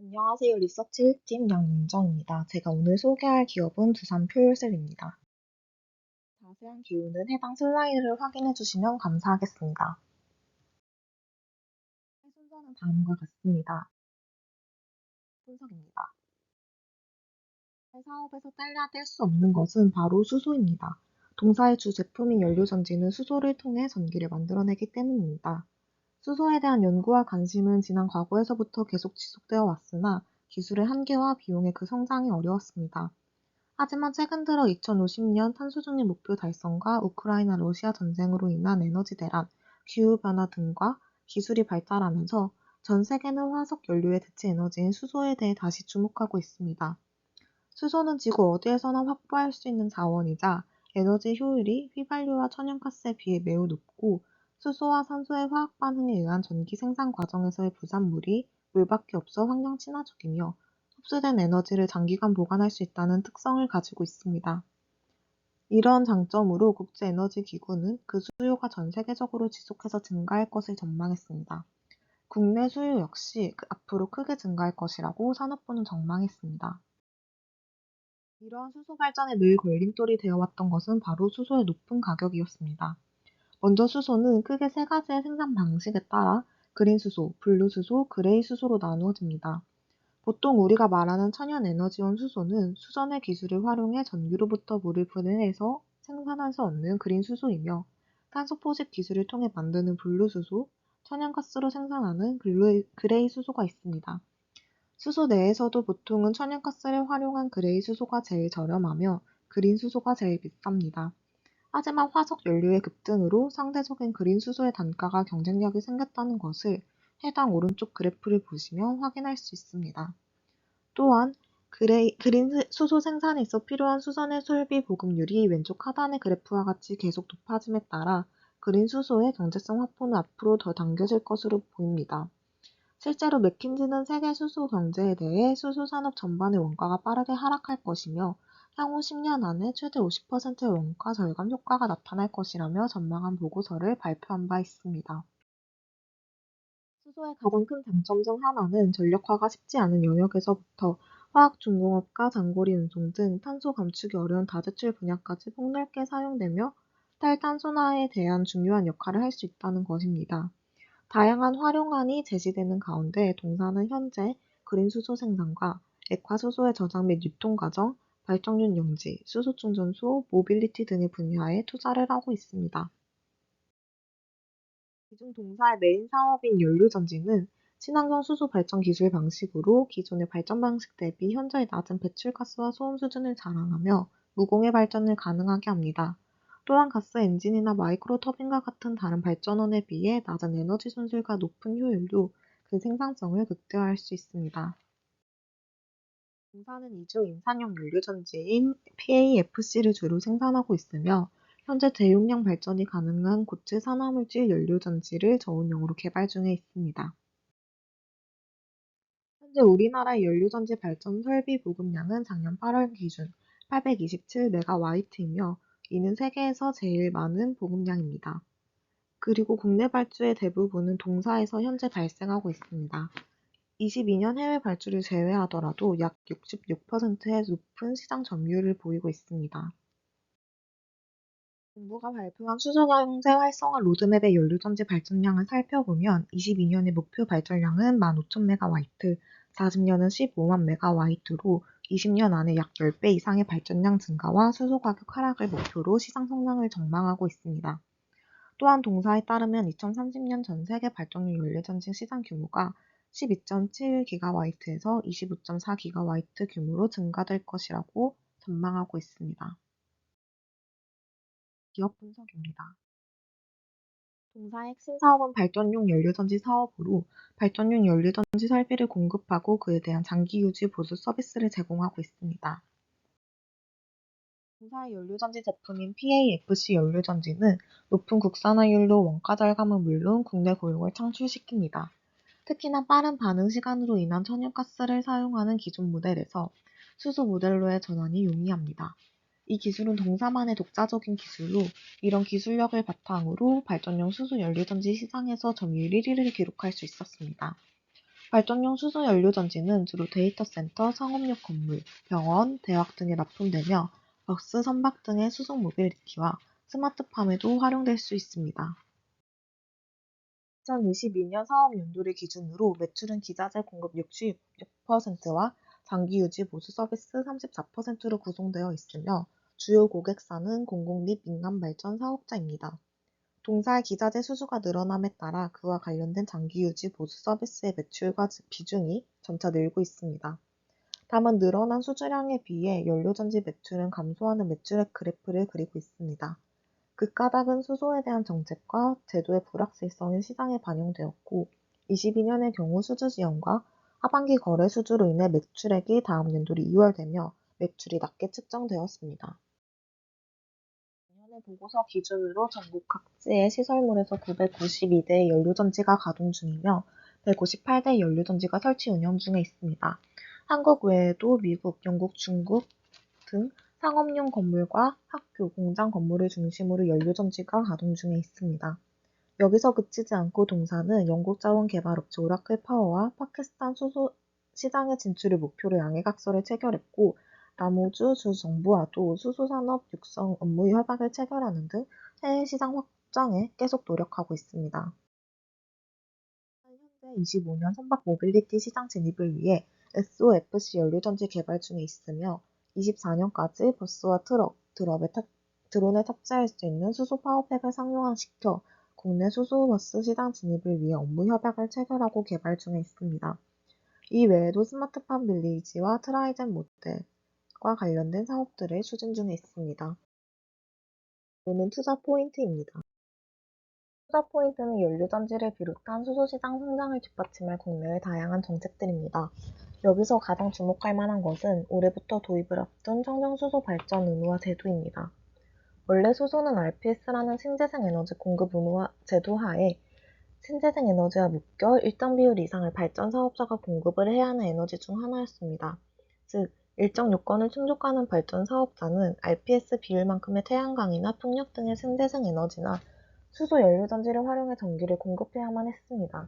안녕하세요. 리서치 1팀 양민정입니다. 제가 오늘 소개할 기업은 두산 퓨얼셀입니다. 자세한 기호는 해당 슬라이드를 확인해 주시면 감사하겠습니다. 순서는 다음과 같습니다. 분석입니다. 사업에서 뗄래야 뗄 수 없는 것은 바로 수소입니다. 동사의 주 제품인 연료전지는 수소를 통해 전기를 만들어내기 때문입니다. 수소에 대한 연구와 관심은 지난 과거에서부터 계속 지속되어 왔으나 기술의 한계와 비용의 그 성장이 어려웠습니다. 하지만 최근 들어 2050년 탄소 중립 목표 달성과 우크라이나 러시아 전쟁으로 인한 에너지 대란, 기후변화 등과 기술이 발달하면서 전 세계는 화석 연료의 대체 에너지인 수소에 대해 다시 주목하고 있습니다. 수소는 지구 어디에서나 확보할 수 있는 자원이자 에너지 효율이 휘발유와 천연가스에 비해 매우 높고, 수소와 산소의 화학 반응에 의한 전기 생산 과정에서의 부산물이 물밖에 없어 환경 친화적이며 흡수된 에너지를 장기간 보관할 수 있다는 특성을 가지고 있습니다. 이런 장점으로 국제에너지기구는 그 수요가 전 세계적으로 지속해서 증가할 것을 전망했습니다. 국내 수요 역시 앞으로 크게 증가할 것이라고 산업부는 전망했습니다. 이러한 수소 발전에 늘 걸림돌이 되어왔던 것은 바로 수소의 높은 가격이었습니다. 먼저 수소는 크게 세 가지의 생산 방식에 따라 그린 수소, 블루 수소, 그레이 수소로 나누어집니다. 보통 우리가 말하는 천연에너지원 수소는 수선의 기술을 활용해 전기로부터 물을 분해해서 생산할 수 없는 그린 수소이며, 탄소 포집 기술을 통해 만드는 블루 수소, 천연가스로 생산하는 그레이 수소가 있습니다. 수소 내에서도 보통은 천연가스를 활용한 그레이 수소가 제일 저렴하며 그린 수소가 제일 비쌉니다. 하지만 화석 연료의 급등으로 상대적인 그린 수소의 단가가 경쟁력이 생겼다는 것을 해당 오른쪽 그래프를 보시면 확인할 수 있습니다. 또한 그린 수소 생산에 있어 필요한 수선의 설비 보급률이 왼쪽 하단의 그래프와 같이 계속 높아짐에 따라 그린 수소의 경제성 확보는 앞으로 더 당겨질 것으로 보입니다. 실제로 맥킨지는 세계 수소 경제에 대해 수소 산업 전반의 원가가 빠르게 하락할 것이며 향후 10년 안에 최대 50%의 원가 절감 효과가 나타날 것이라며 전망한 보고서를 발표한 바 있습니다. 수소의 가장 큰 장점 중 하나는 전력화가 쉽지 않은 영역에서부터 화학 중공업과 장거리 운송 등 탄소 감축이 어려운 다제출 분야까지 폭넓게 사용되며 탈탄소화에 대한 중요한 역할을 할 수 있다는 것입니다. 다양한 활용안이 제시되는 가운데 동사는 현재 그린 수소 생산과 액화수소의 저장 및 유통 과정, 발전용 용지, 수소 충전소, 모빌리티 등의 분야에 투자를 하고 있습니다. 이중 동사의 메인 사업인 연료전지는 친환경 수소 발전 기술 방식으로 기존의 발전 방식 대비 현저히 낮은 배출가스와 소음 수준을 자랑하며 무공해 발전을 가능하게 합니다. 또한 가스 엔진이나 마이크로 터빈과 같은 다른 발전원에 비해 낮은 에너지 손실과 높은 효율로 그 생산성을 극대화할 수 있습니다. 공사는 이주 인산형 연료전지인 PAFC를 주로 생산하고 있으며, 현재 대용량 발전이 가능한 고체 산화물질 연료전지를 저온용으로 개발 중에 있습니다. 현재 우리나라의 연료전지 발전 설비 보급량은 작년 8월 기준 827메가와이트이며 이는 세계에서 제일 많은 보급량입니다. 그리고 국내 발주의 대부분은 동사에서 현재 발생하고 있습니다. 22년 해외 발주를 제외하더라도 약 66%의 높은 시장 점유율을 보이고 있습니다. 정부가 발표한 수소경제 활성화 로드맵의 연료전지 발전량을 살펴보면 22년의 목표 발전량은 15,000메가와이트, 40년은 15만 메가와이트로 20년 안에 약 10배 이상의 발전량 증가와 수소 가격 하락을 목표로 시장 성장을 전망하고 있습니다. 또한 동사에 따르면 2030년 전 세계 발전용 연료전지 시장 규모가 12.7기가와이트에서 25.4기가와이트 규모로 증가될 것이라고 전망하고 있습니다. 기업 분석입니다. 동사의 핵심 사업은 발전용 연료전지 사업으로 발전용 연료전지 설비를 공급하고 그에 대한 장기 유지 보수 서비스를 제공하고 있습니다. 동사의 연료전지 제품인 PAFC 연료전지는 높은 국산화율로 원가 절감은 물론 국내 고용을 창출시킵니다. 특히나 빠른 반응 시간으로 인한 천연가스를 사용하는 기존 모델에서 수소 모델로의 전환이 용이합니다. 이 기술은 동사만의 독자적인 기술로, 이런 기술력을 바탕으로 발전용 수소 연료전지 시장에서 점유율 1위를 기록할 수 있었습니다. 발전용 수소 연료 전지는 주로 데이터 센터, 상업용 건물, 병원, 대학 등에 납품되며 버스, 선박 등의 수송 모빌리티와 스마트팜에도 활용될 수 있습니다. 2022년 사업연도를 기준으로 매출은 기자재 공급 66%와 장기 유지 보수 서비스 34%로 구성되어 있으며 주요 고객사는 공공 및 민간 발전 사업자입니다. 동사의 기자재 수주가 늘어남에 따라 그와 관련된 장기 유지 보수 서비스의 매출과 비중이 점차 늘고 있습니다. 다만 늘어난 수주량에 비해 연료전지 매출은 감소하는 매출액 그래프를 그리고 있습니다. 그 까닭은 수소에 대한 정책과 제도의 불확실성이 시장에 반영되었고, 22년의 경우 수주 지연과 하반기 거래 수주로 인해 매출액이 다음 연도로 2월 되며 매출이 낮게 측정되었습니다. 작년의 보고서 기준으로 전국 각지의 시설물에서 992대의 연료전지가 가동 중이며 158대의 연료전지가 설치 운영 중에 있습니다. 한국 외에도 미국, 영국, 중국 등 상업용 건물과 학교, 공장 건물을 중심으로 연료전지가 가동 중에 있습니다. 여기서 그치지 않고 동사는 영국 자원개발업체 오라클 파워와 파키스탄 수소 시장의 진출을 목표로 양해각서를 체결했고, 나무주 주 정부와도 수소산업 육성 업무 협약을 체결하는 등 해외 시장 확장에 계속 노력하고 있습니다. 현재 25년 선박 모빌리티 시장 진입을 위해 SOFC 연료전지 개발 중에 있으며 24년까지 버스와 드론에 탑재할 수 있는 수소 파워팩을 상용화시켜 국내 수소 버스 시장 진입을 위해 업무 협약을 체결하고 개발 중에 있습니다. 이 외에도 스마트팜 빌리지와 트라이젠 모델과 관련된 사업들을 추진 중에 있습니다. 이는 투자 포인트입니다. 투자 포인트는 연료전지를 비롯한 수소시장 성장을 뒷받침할 국내의 다양한 정책들입니다. 여기서 가장 주목할 만한 것은 올해부터 도입을 앞둔 청정수소 발전 의무화 제도입니다. 원래 수소는 RPS라는 신재생 에너지 공급 의무화 제도 하에 신재생 에너지와 묶여 일정 비율 이상을 발전 사업자가 공급을 해야 하는 에너지 중 하나였습니다. 즉, 일정 요건을 충족하는 발전 사업자는 RPS 비율만큼의 태양광이나 풍력 등의 신재생 에너지나 수소 연료전지를 활용해 전기를 공급해야만 했습니다.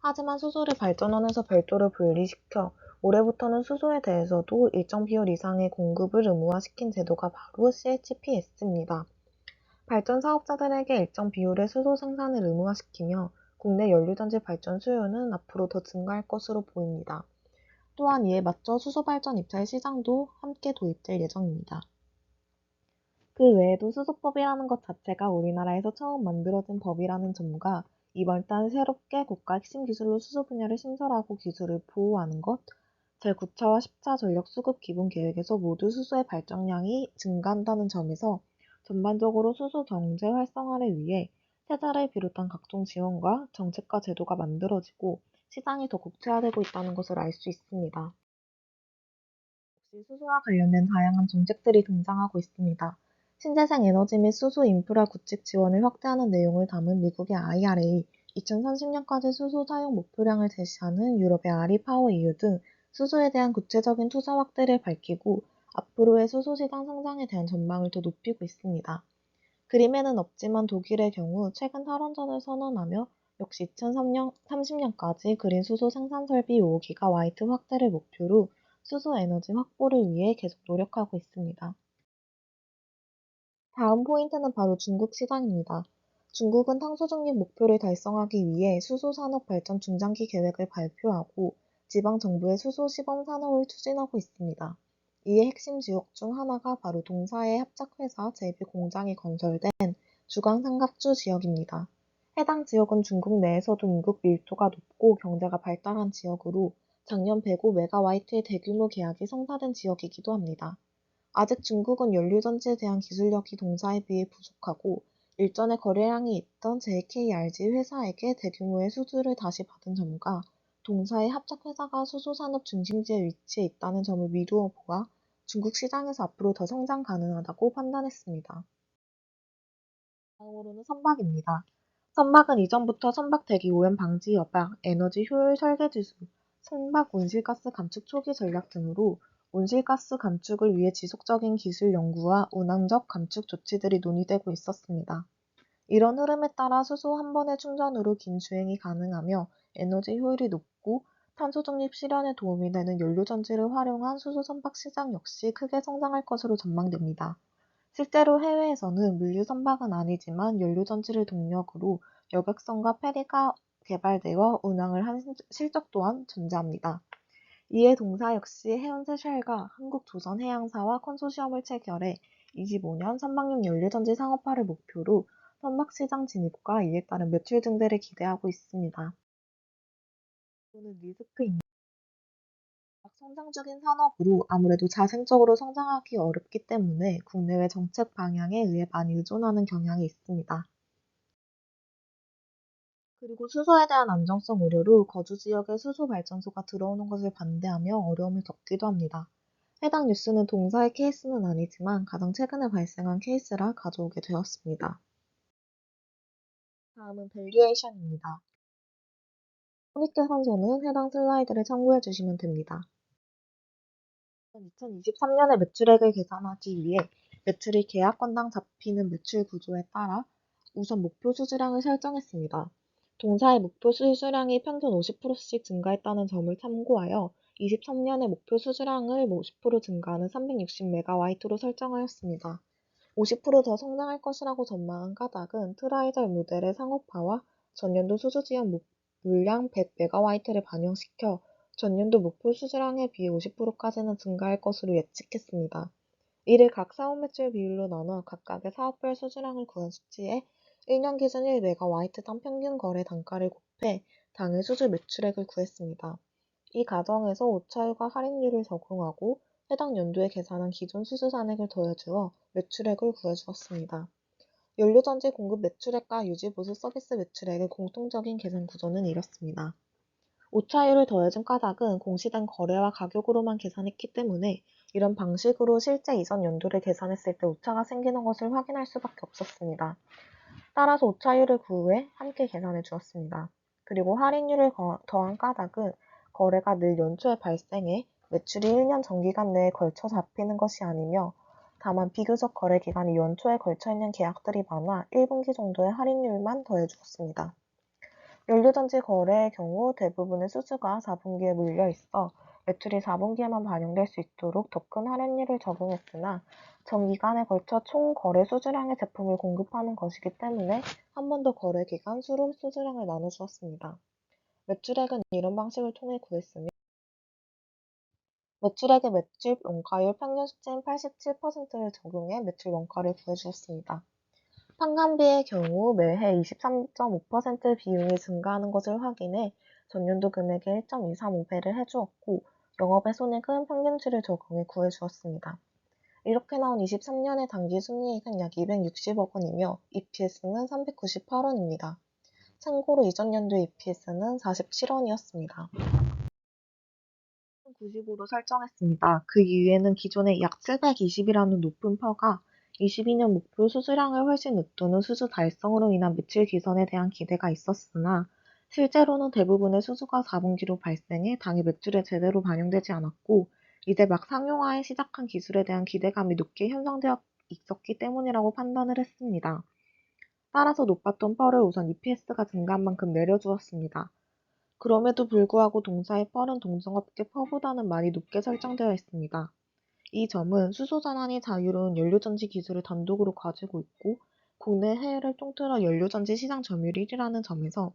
하지만 수소를 발전원에서 별도로 분리시켜 올해부터는 수소에 대해서도 일정 비율 이상의 공급을 의무화시킨 제도가 바로 CHPS입니다. 발전 사업자들에게 일정 비율의 수소 생산을 의무화시키며 국내 연료전지 발전 수요는 앞으로 더 증가할 것으로 보입니다. 또한 이에 맞춰 수소 발전 입찰 시장도 함께 도입될 예정입니다. 그 외에도 수소법이라는 것 자체가 우리나라에서 처음 만들어진 법이라는 점과 이번 달 새롭게 국가 핵심 기술로 수소 분야를 신설하고 기술을 보호하는 것, 제9차와 10차 전력 수급 기본 계획에서 모두 수소의 발전량이 증가한다는 점에서 전반적으로 수소 경제 활성화를 위해 세자를 비롯한 각종 지원과 정책과 제도가 만들어지고 시장이 더 국제화되고 있다는 것을 알 수 있습니다. 역시 수소와 관련된 다양한 정책들이 등장하고 있습니다. 신재생 에너지 및 수소 인프라 구축 지원을 확대하는 내용을 담은 미국의 IRA, 2030년까지 수소 사용 목표량을 제시하는 유럽의 REPower EU 등 수소에 대한 구체적인 투자 확대를 밝히고 앞으로의 수소 시장 성장에 대한 전망을 더 높이고 있습니다. 그림에는 없지만 독일의 경우 최근 탈원전을 선언하며 역시 2030년까지 그린 수소 생산 설비 5기가와트 확대를 목표로 수소 에너지 확보를 위해 계속 노력하고 있습니다. 다음 포인트는 바로 중국 시장입니다. 중국은 탄소 중립 목표를 달성하기 위해 수소 산업 발전 중장기 계획을 발표하고 지방 정부의 수소 시범 산업을 추진하고 있습니다. 이에 핵심 지역 중 하나가 바로 동사의 합작회사 제비 공장이 건설된 주광삼각주 지역입니다. 해당 지역은 중국 내에서도 인구 밀도가 높고 경제가 발달한 지역으로 작년 105메가와트의 대규모 계약이 성사된 지역이기도 합니다. 아직 중국은 연료전지에 대한 기술력이 동사에 비해 부족하고 일전에 거래량이 있던 JKRG 회사에게 대규모의 수주를 다시 받은 점과 동사의 합작회사가 수소산업 중심지에 위치해 있다는 점을 미루어 보아 중국 시장에서 앞으로 더 성장 가능하다고 판단했습니다. 다음으로는 선박입니다. 선박은 이전부터 선박 대기 오염 방지 협약, 에너지 효율 설계 지수, 선박 온실가스 감축 초기 전략 등으로 온실가스 감축을 위해 지속적인 기술 연구와 운항적 감축 조치들이 논의되고 있었습니다. 이런 흐름에 따라 수소 한 번의 충전으로 긴 주행이 가능하며 에너지 효율이 높고 탄소 중립 실현에 도움이 되는 연료전지를 활용한 수소 선박 시장 역시 크게 성장할 것으로 전망됩니다. 실제로 해외에서는 물류 선박은 아니지만 연료전지를 동력으로 여객선과 페리가 개발되어 운항을 한 실적 또한 존재합니다. 이에 동사 역시 해운세 쉘과 한국조선해양사와 컨소시엄을 체결해 25년 선박용 연료전지 상업화를 목표로 선박시장 진입과 이에 따른 매출 증대를 기대하고 있습니다. 또는 리스크입니다. 성장 중인 산업으로 아무래도 자생적으로 성장하기 어렵기 때문에 국내외 정책 방향에 의해 많이 의존하는 경향이 있습니다. 그리고 수소에 대한 안정성 우려로 거주 지역에 수소 발전소가 들어오는 것을 반대하며 어려움을 겪기도 합니다. 해당 뉴스는 동사의 케이스는 아니지만 가장 최근에 발생한 케이스라 가져오게 되었습니다. 다음은 밸류에이션입니다. 손익계산서는 해당 슬라이드를 참고해 주시면 됩니다. 2023년의 매출액을 계산하기 위해 매출이 계약건당 잡히는 매출 구조에 따라 우선 목표 수주량을 설정했습니다. 동사의 목표 수주량이 평균 50%씩 증가했다는 점을 참고하여 23년의 목표 수주량을 50% 증가하는 360MW로 설정하였습니다. 50%더 성장할 것이라고 전망한 까닭은 트라이절 모델의 상업화와 전년도 수주 지원 물량 100MW를 반영시켜 전년도 목표 수주량에 비해 50%까지는 증가할 것으로 예측했습니다. 이를 각 사업 매출 비율로 나눠 각각의 사업별 수주량을 구한 수치에 1년 기준 1MW당 평균 거래 단가를 곱해 당일 수주 매출액을 구했습니다. 이 과정에서 오차율과 할인율을 적용하고 해당 연도에 계산한 기존 수주 잔액을 더해주어 매출액을 구해주었습니다. 연료전지 공급 매출액과 유지보수 서비스 매출액의 공통적인 계산 구조는 이렇습니다. 오차율을 더해준 까닭은 공시된 거래와 가격으로만 계산했기 때문에 이런 방식으로 실제 이전 연도를 계산했을 때 오차가 생기는 것을 확인할 수밖에 없었습니다. 따라서 오차율을 구해 함께 계산해 주었습니다. 그리고 할인율을 더한 까닭은 거래가 늘 연초에 발생해 매출이 1년 정기간 내에 걸쳐 잡히는 것이 아니며 다만 비교적 거래 기간이 연초에 걸쳐 있는 계약들이 많아 1분기 정도의 할인율만 더해 주었습니다. 연료전지 거래의 경우 대부분의 수주가 4분기에 몰려 있어 매출이 4분기에만 반영될 수 있도록 더 큰 할인율을 적용했으나 전기간에 걸쳐 총 거래 수주량의 제품을 공급하는 것이기 때문에 한 번 더 거래 기간 수로 수주량을 나눠주었습니다. 매출액은 이런 방식을 통해 구했으며 매출액의 매출 원가율 평균 수치인 87%를 적용해 매출 원가를 구해주었습니다. 판관비의 경우 매해 23.5% 비용이 증가하는 것을 확인해 전년도 금액의 1.235배를 해주었고 영업의 손익은 평균치를 적용해 구해주었습니다. 이렇게 나온 23년의 당기 순이익은 약 260억 원이며 EPS는 398원입니다. 참고로 이전 연도 EPS는 47원이었습니다. 95로 설정했습니다. 그 이유에는 기존의 약 720이라는 높은 퍼가 22년 목표 수주량을 훨씬 웃도는 수주 달성으로 인한 매출 개선에 대한 기대가 있었으나 실제로는 대부분의 수주가 4분기로 발생해 당일 매출에 제대로 반영되지 않았고 이제 막 상용화에 시작한 기술에 대한 기대감이 높게 형성되어 있었기 때문이라고 판단을 했습니다. 따라서 높았던 퍼를 우선 EPS가 증가한 만큼 내려주었습니다. 그럼에도 불구하고 동사의 펄은 동종업계 퍼보다는 많이 높게 설정되어 있습니다. 이 점은 수소전환이 자유로운 연료전지 기술을 단독으로 가지고 있고 국내 해외를 통틀어 연료전지 시장 점유율 1위라는 점에서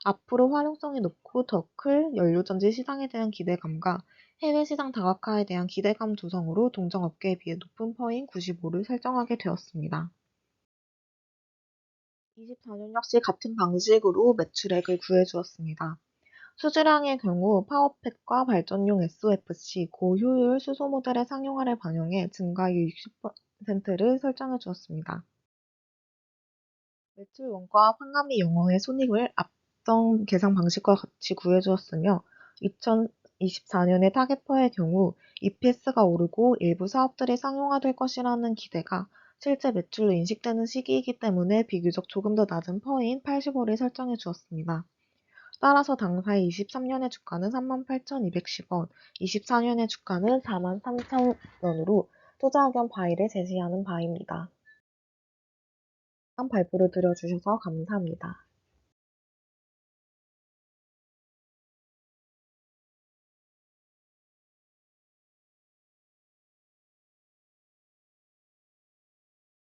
앞으로 활용성이 높고 더 클 연료전지 시장에 대한 기대감과 해외 시장 다각화에 대한 기대감 조성으로 동종업계에 비해 높은 퍼인 95를 설정하게 되었습니다. 24년 역시 같은 방식으로 매출액을 구해주었습니다. 수주량의 경우 파워팩과 발전용 SOFC 고효율 수소 모델의 상용화를 반영해 증가율 60%를 설정해 주었습니다. 매출 원가와 판관비 영어의 손익을 앞선 계산 방식과 같이 구해주었으며 2024년의 타겟퍼의 경우 EPS가 오르고 일부 사업들이 상용화될 것이라는 기대가 실제 매출로 인식되는 시기이기 때문에 비교적 조금 더 낮은 퍼인 85를 설정해 주었습니다. 따라서 당사의 23년의 주가는 38,210원, 24년의 주가는 43,000원으로 투자 의견 바이를 제시하는 바입니다. 다음 발표를 들어주셔서 감사합니다.